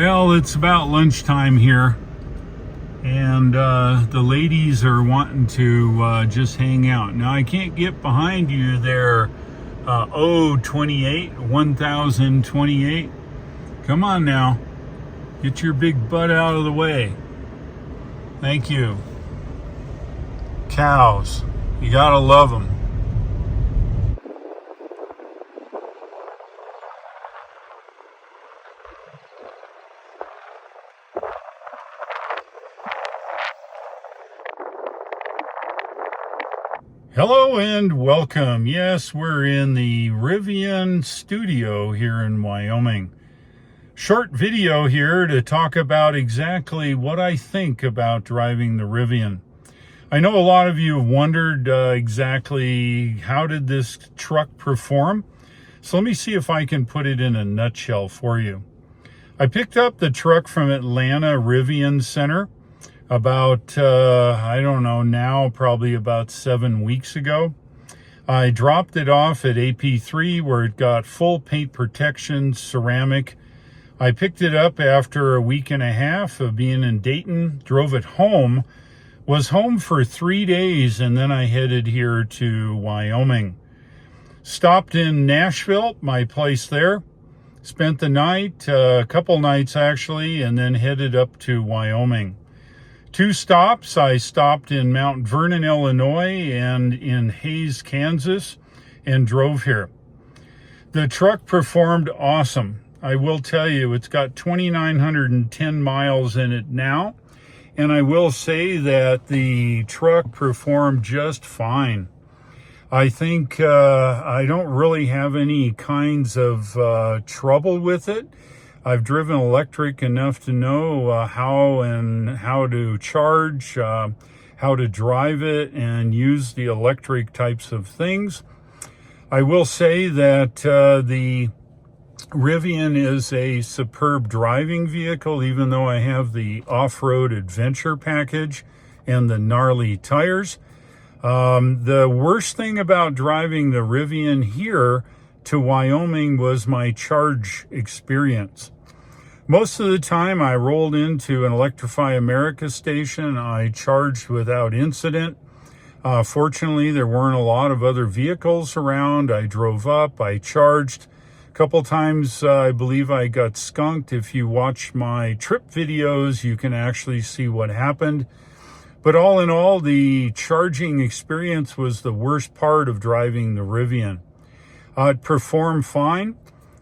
Well, it's about lunchtime here, and the ladies are wanting to just hang out. Now, I can't get behind you there, 1028. Come on now. Get your big butt out of the way. Thank you. Cows. You gotta love them. Hello and welcome. Yes, we're in the Rivian studio here in Wyoming. Short video here to talk about exactly what I think about driving the Rivian. I know a lot of you have wondered exactly how did this truck perform. So let me see if I can put it in a nutshell for you. I picked up the truck from Atlanta Rivian Center about, I don't know, now probably about 7 weeks ago. I dropped it off at AP3 where it got full paint protection, ceramic. I picked it up after a week and a half of being in Dayton, drove it home, was home for 3 days, and then I headed here to Wyoming. Stopped in Nashville, my place there, spent the night, a couple nights actually, and then headed up to Wyoming. 2 stops. I stopped in Mount Vernon, Illinois, and in Hays, Kansas, and drove here. The truck performed awesome. I will tell you, it's got 2,910 miles in it now, and I will say that the truck performed just fine. I think I don't really have any kinds of trouble with it. I've driven electric enough to know how to charge, how to drive it, and use the electric types of things. I will say that the Rivian is a superb driving vehicle, even though I have the off-road adventure package and the gnarly tires. The worst thing about driving the Rivian here to Wyoming was my charge experience. Most of the time I rolled into an Electrify America station. I charged without incident. Fortunately, there weren't a lot of other vehicles around. I drove up, I charged. A couple times I believe I got skunked. If you watch my trip videos, you can actually see what happened. But all in all, the charging experience was the worst part of driving the Rivian. It performed fine.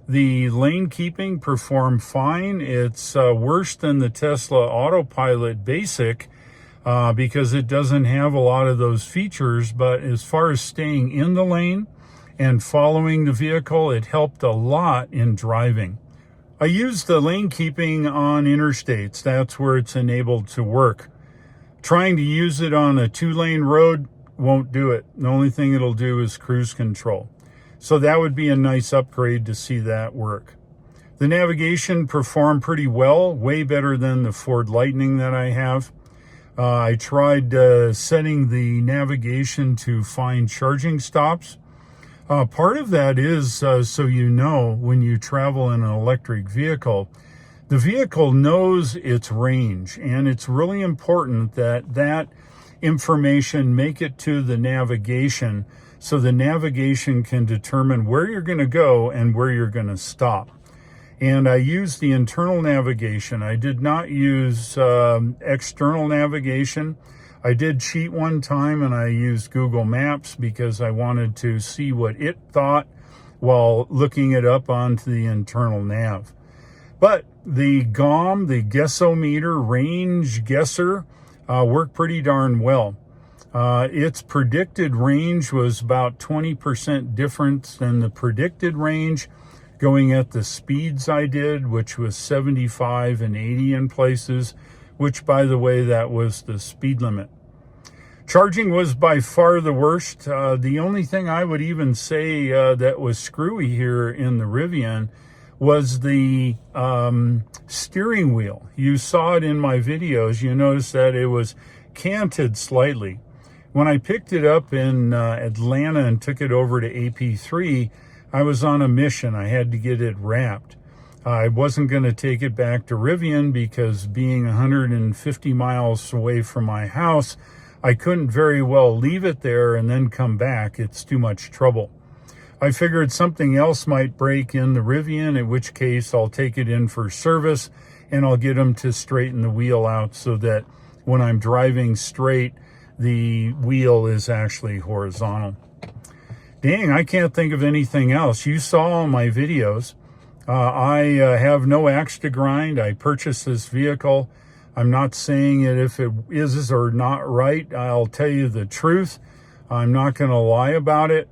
The lane keeping performed fine. It's worse than the Tesla Autopilot Basic because it doesn't have a lot of those features, but as far as staying in the lane and following the vehicle, it helped a lot in driving. I use the lane keeping on interstates. That's where it's enabled to work. Trying to use it on a 2-lane road won't do it. The only thing it'll do is cruise control. So that would be a nice upgrade to see that work. The navigation performed pretty well, way better than the Ford Lightning that I have. I tried setting the navigation to find charging stops. Part of that is so you know when you travel in an electric vehicle, the vehicle knows its range, and it's really important that that information make it to the navigation so the navigation can determine where you're going to go and where you're going to stop. And I used the internal navigation. I did not use external navigation. I did cheat one time and I used Google Maps because I wanted to see what it thought while looking it up onto the internal nav. But the GOM, the guessometer range guesser, worked pretty darn well. Its predicted range was about 20% different than the predicted range going at the speeds I did, which was 75 and 80 in places, which, by the way, that was the speed limit. Charging was by far the worst. The only thing I would even say that was screwy here in the Rivian was the steering wheel. You saw it in my videos. You noticed that it was canted slightly. When I picked it up in Atlanta and took it over to AP3, I was on a mission. I had to get it wrapped. I wasn't going to take it back to Rivian because being 150 miles away from my house, I couldn't very well leave it there and then come back. It's too much trouble. I figured something else might break in the Rivian, in which case I'll take it in for service and I'll get them to straighten the wheel out so that when I'm driving straight, the wheel is actually horizontal. Dang, I can't think of anything else. You saw all my videos. I have no axe to grind. I purchased this vehicle. I'm not saying it if it is or not right. I'll tell you the truth. I'm not going to lie about it.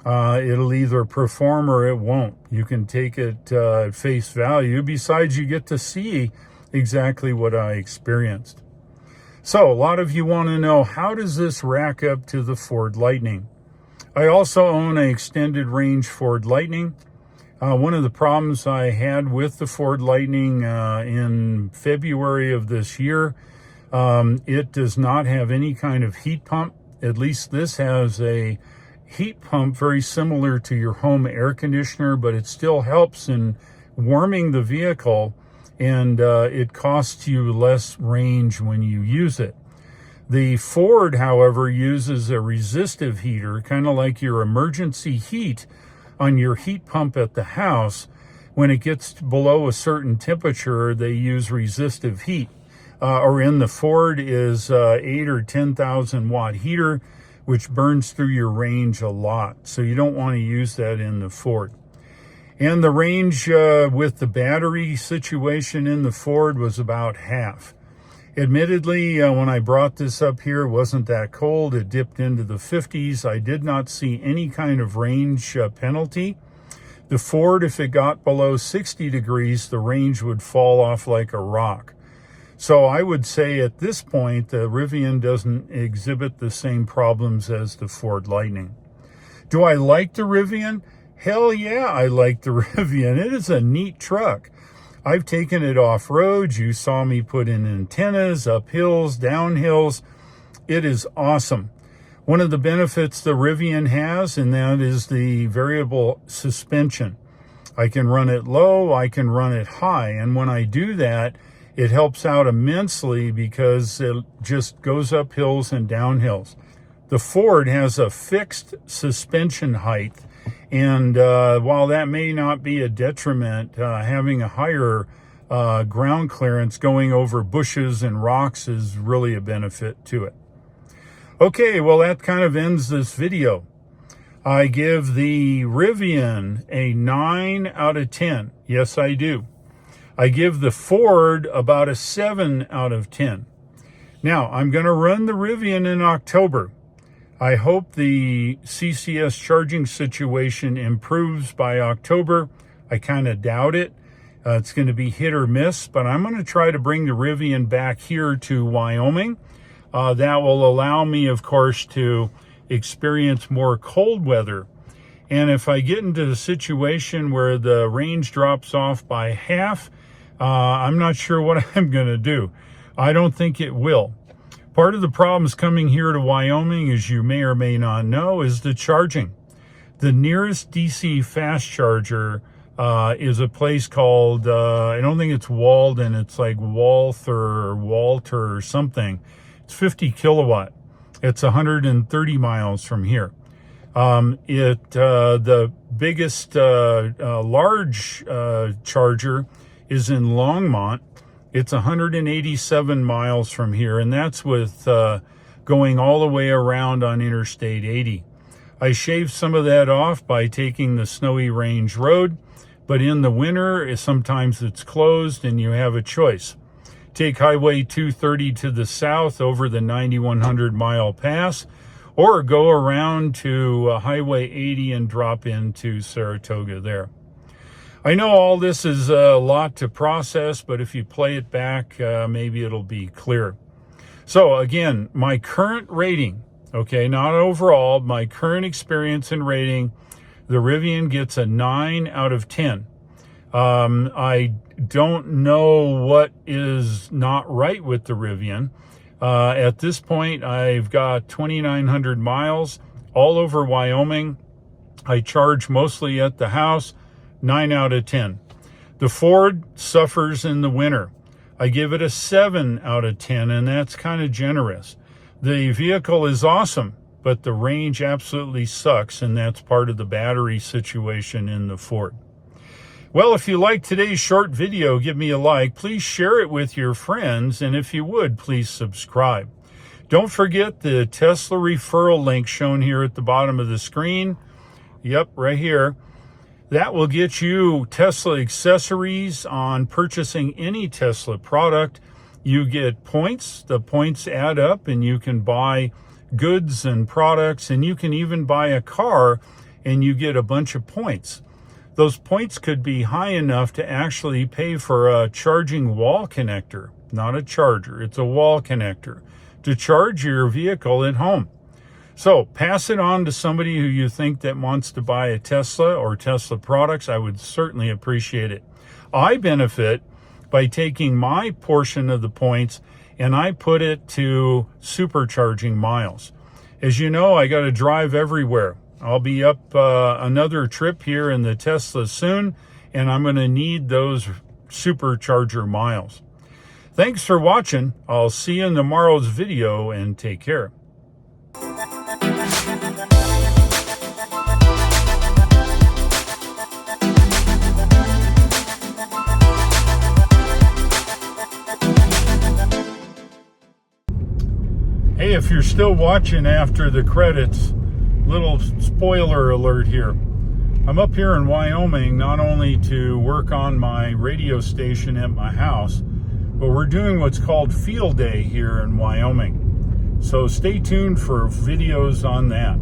It'll either perform or it won't. You can take it at face value. Besides, you get to see exactly what I experienced. So a lot of you want to know, how does this rack up to the Ford Lightning? I also own an extended range Ford Lightning. One of the problems I had with the Ford Lightning in February of this year, it does not have any kind of heat pump. At least this has a heat pump very similar to your home air conditioner, but it still helps in warming the vehicle, and it costs you less range when you use it. The Ford, however, uses a resistive heater, kind of like your emergency heat on your heat pump at the house. When it gets below a certain temperature, they use resistive heat. Or in the Ford is 8 or 10,000 watt heater, which burns through your range a lot. So you don't want to use that in the Ford. And the range with the battery situation in the Ford was about half. Admittedly, when I brought this up here, it wasn't that cold. It dipped into the 50s. I did not see any kind of range penalty. The Ford, if it got below 60 degrees, the range would fall off like a rock. So I would say at this point, the Rivian doesn't exhibit the same problems as the Ford Lightning. Do I like the Rivian? Hell yeah, I like the Rivian. It is a neat truck. I've taken it off-road. You saw me put in antennas, up hills, down hills. It is awesome. One of the benefits the Rivian has, and that is the variable suspension. I can run it low, I can run it high, and when I do that, it helps out immensely because it just goes up hills and down hills. The Ford has a fixed suspension height, and while that may not be a detriment, having a higher ground clearance going over bushes and rocks is really a benefit to it. Okay, well, that kind of ends this video. I give the Rivian a 9 out of 10. Yes, I do. I give the Ford about a 7 out of 10. Now, I'm going to run the Rivian in October. I hope the CCS charging situation improves by October. I kind of doubt it. It's going to be hit or miss, but I'm going to try to bring the Rivian back here to Wyoming. That will allow me, of course, to experience more cold weather. And if I get into the situation where the range drops off by half, I'm not sure what I'm going to do. I don't think it will. Part of the problems coming here to Wyoming, as you may or may not know, is the charging. The nearest DC fast charger is a place called, I don't think it's Walden, it's like Walther or something. It's 50 kilowatt. It's 130 miles from here. The biggest large charger is in Longmont. It's 187 miles from here, and that's with going all the way around on Interstate 80. I shaved some of that off by taking the Snowy Range Road, but in the winter, sometimes it's closed and you have a choice. Take Highway 230 to the south over the 9100 mile pass, or go around to Highway 80 and drop into Saratoga there. I know all this is a lot to process, but if you play it back, maybe it'll be clear. So again, my current rating, okay, not overall, my current experience and rating, the Rivian gets a 9 out of 10. I don't know what is not right with the Rivian. At this point, I've got 2,900 miles all over Wyoming. I charge mostly at the house. 9 out of 10. The Ford suffers in the winter. I give it a 7 out of 10, and that's kind of generous. The vehicle is awesome, but the range absolutely sucks, and that's part of the battery situation in the Ford. Well, if you like today's short video, give me a like. Please share it with your friends, and if you would, please subscribe. Don't forget the Tesla referral link shown here at the bottom of the screen. Yep, right here. That will get you Tesla accessories on purchasing any Tesla product. You get points. The points add up, and you can buy goods and products, and you can even buy a car, and you get a bunch of points. Those points could be high enough to actually pay for a charging wall connector, not a charger. It's a wall connector to charge your vehicle at home. So pass it on to somebody who you think that wants to buy a Tesla or Tesla products. I would certainly appreciate it. I benefit by taking my portion of the points and I put it to supercharging miles. As you know, I got to drive everywhere. I'll be up another trip here in the Tesla soon, and I'm going to need those supercharger miles. Thanks for watching. I'll see you in tomorrow's video, and take care. Hey, if you're still watching after the credits, little spoiler alert here. I'm up here in Wyoming not only to work on my radio station at my house, but we're doing what's called Field Day here in Wyoming. So stay tuned for videos on that.